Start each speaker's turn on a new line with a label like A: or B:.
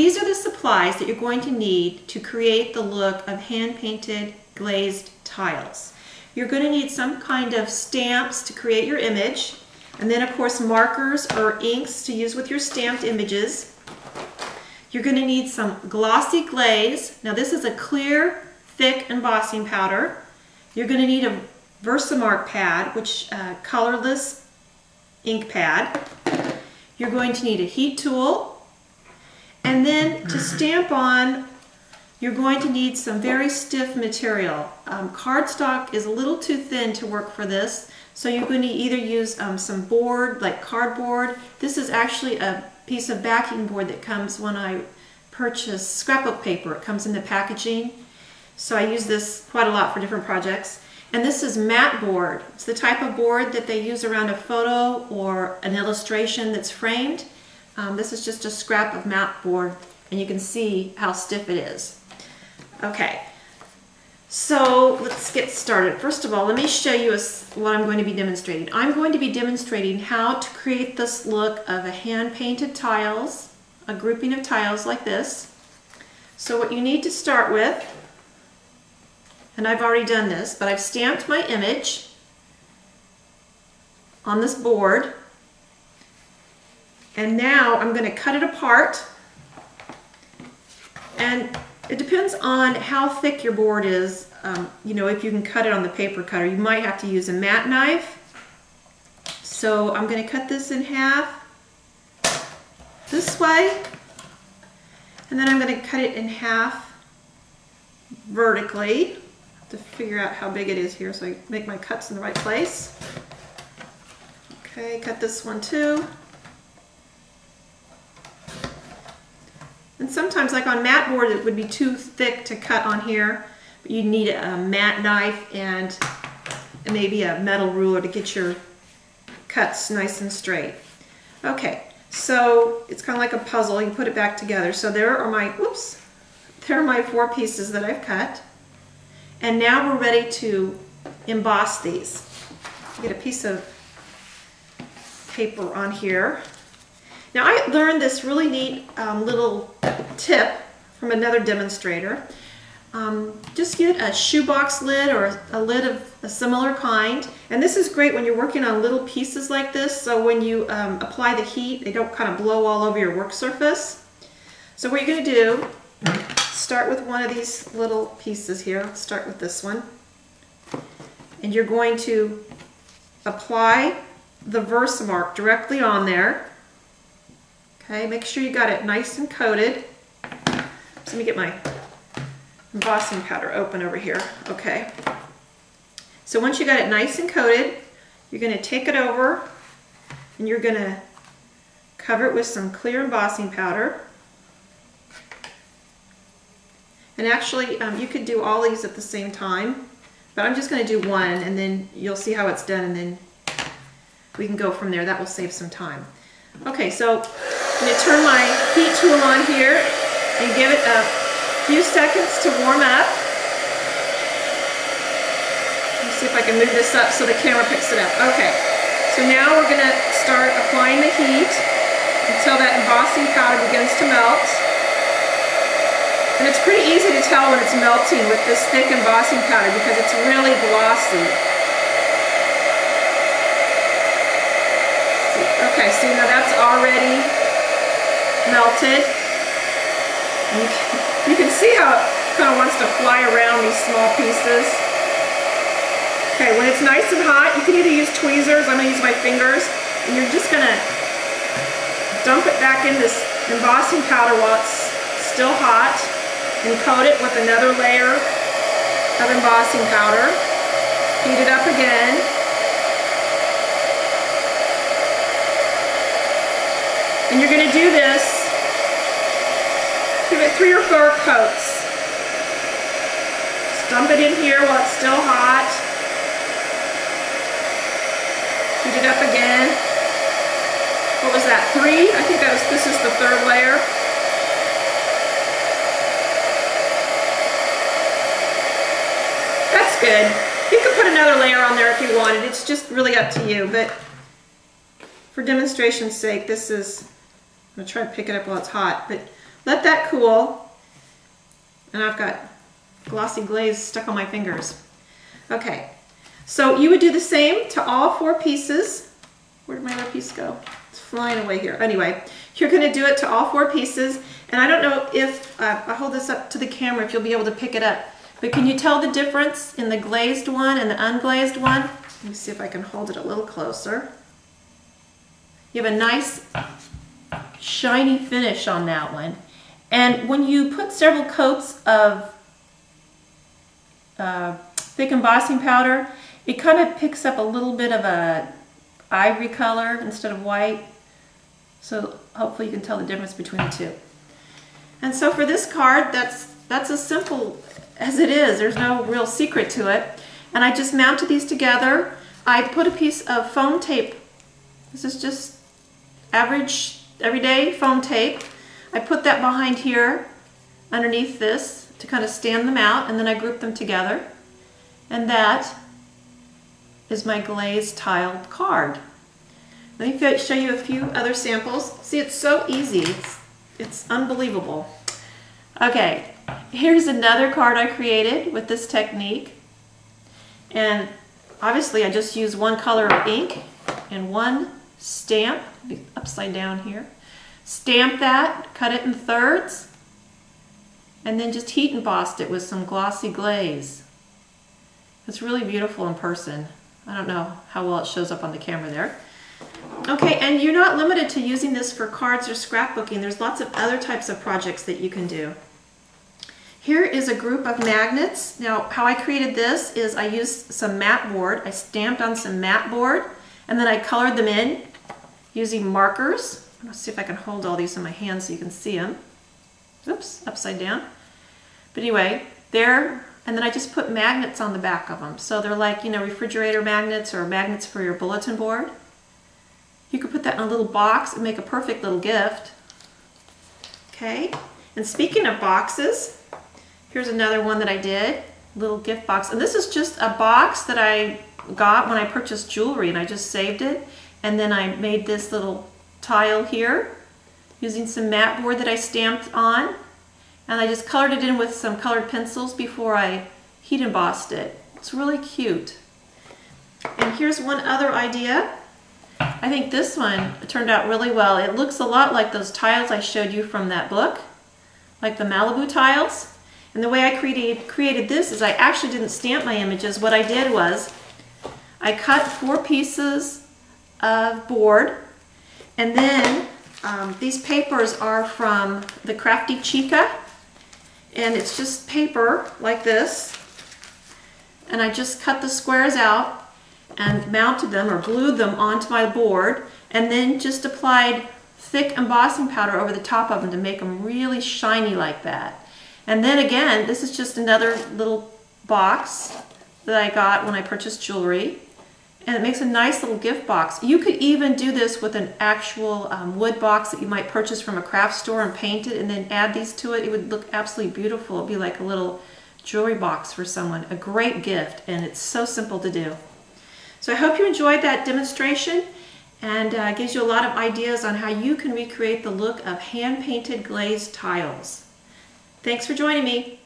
A: these are the supplies that you're going to need to create the look of hand-painted glazed tiles. You're going to need some kind of stamps to create your image, and then of course markers or inks to use with your stamped images. You're going to need some glossy glaze. Now this is a clear, thick embossing powder. You're going to need a Versamark pad, which colorless ink pad. You're going to need a heat tool, and then to stamp on, you're going to need some very stiff material. Cardstock is a little too thin to work for this, so you're going to either use some board, like cardboard. This is actually a piece of backing board that comes when I purchase scrapbook paper. It comes in the packaging, so I use this quite a lot for different projects. And this is matte board. It's the type of board that they use around a photo or an illustration that's framed. This is just a scrap of matte board, and you can see how stiff it is. Okay, so let's get started. First of all, let me show you what I'm going to be demonstrating. I'm going to be demonstrating how to create this look of a hand-painted tiles, a grouping of tiles like this. So what you need to start with, and I've already done this, but I've stamped my image on this board, and now I'm going to cut it apart. And it depends on how thick your board is. You know, if you can cut it on the paper cutter, you might have to use a mat knife. So I'm going to cut this in half this way, and then I'm going to cut it in half vertically. To figure out how big it is here so I make my cuts in the right place. Okay, cut this one too. And sometimes, like on matte board, it would be too thick to cut on here, but you'd need a matte knife and maybe a metal ruler to get your cuts nice and straight. Okay, so it's kind of like a puzzle. You put it back together. So there are my, there are my 4 pieces that I've cut. And now we're ready to emboss these. Get a piece of paper on here. Now I learned this really neat little tip from another demonstrator. Just get a shoebox lid or a lid of a similar kind. And this is great when you're working on little pieces like this, so when you apply the heat, they don't kind of blow all over your work surface. So what you're going to do, start with one of these little pieces here. Let's start with this one. And you're going to apply the Versamark directly on there. Okay, make sure you got it nice and coated. So let me get my embossing powder open over here. Okay. So once you got it nice and coated, you're going to take it over and you're going to cover it with some clear embossing powder. And actually, you could do all these at the same time, but I'm just going to do one, and then you'll see how it's done, and then we can go from there. That will save some time. Okay, so I'm going to turn my heat tool on here and give it a few seconds to warm up. Let me see if I can move this up so the camera picks it up. Okay, so now we're going to start applying the heat until that embossing powder begins to melt. And it's pretty easy to tell when it's melting with this thick embossing powder because it's really glossy. Okay, see now that's already melted. And you can see how it kind of wants to fly around these small pieces. Okay, when it's nice and hot, you can either use tweezers, I'm going to use my fingers, and you're just going to dump it back in this embossing powder while it's still hot. And coat it with another layer of embossing powder. Heat it up again. And you're going to do this, give it 3 or 4 coats. Just dump it in here while it's still hot. Heat it up again. What was that, 3? I think this is the 3rd layer. That's good. You can put another layer on there if you wanted. It's just really up to you. But for demonstration's sake, this is, I'm going to try to pick it up while it's hot. But let that cool. And I've got glossy glaze stuck on my fingers. Okay, so you would do the same to all 4 pieces. Where did my other piece go? It's flying away here. Anyway, you're going to do it to all 4 pieces. And I don't know if, I hold this up to the camera if you'll be able to pick it up. But can you tell the difference in the glazed one and the unglazed one? Let me see if I can hold it a little closer. You have a nice shiny finish on that one. And when you put several coats of thick embossing powder, it kind of picks up a little bit of a ivory color instead of white. So hopefully you can tell the difference between the two. And so for this card, that's as simple as it is. There's no real secret to it. And I just mounted these together. I put a piece of foam tape. This is just average, everyday foam tape. I put that behind here, underneath this, to kind of stand them out, and then I group them together. And that is my glazed tiled card. Let me show you a few other samples. See, it's so easy. It's unbelievable. Okay, here's another card I created with this technique. And obviously I just used one color of ink and one stamp, upside down here. Stamp that, cut it in thirds, and then just heat embossed it with some glossy glaze. It's really beautiful in person. I don't know how well it shows up on the camera there. Okay, and you're not limited to using this for cards or scrapbooking. There's lots of other types of projects that you can do. Here is a group of magnets. Now, how I created this is I used some matte board. I stamped on some matte board, and then I colored them in using markers. Let's see if I can hold all these in my hand so you can see them. Oops, upside down. But anyway, there, and then I just put magnets on the back of them. So they're like, you know, refrigerator magnets or magnets for your bulletin board. You could put that in a little box and make a perfect little gift. Okay, and speaking of boxes, here's another one that I did, little gift box. And this is just a box that I got when I purchased jewelry, and I just saved it. And then I made this little tile here using some matte board that I stamped on. And I just colored it in with some colored pencils before I heat embossed it. It's really cute. And here's one other idea. I think this one turned out really well. It looks a lot like those tiles I showed you from that book, like the Malibu tiles. And the way I created this is I actually didn't stamp my images. What I did was I cut 4 pieces of board, and then these papers are from the Crafty Chica, and it's just paper like this. And I just cut the squares out and mounted them or glued them onto my board, and then just applied thick embossing powder over the top of them to make them really shiny like that. And then again, this is just another little box that I got when I purchased jewelry, and it makes a nice little gift box. You could even do this with an actual wood box that you might purchase from a craft store and paint it and then add these to it. It would look absolutely beautiful. It'd be like a little jewelry box for someone. A great gift, and it's so simple to do. So I hope you enjoyed that demonstration, and gives you a lot of ideas on how you can recreate the look of hand-painted glazed tiles. Thanks for joining me.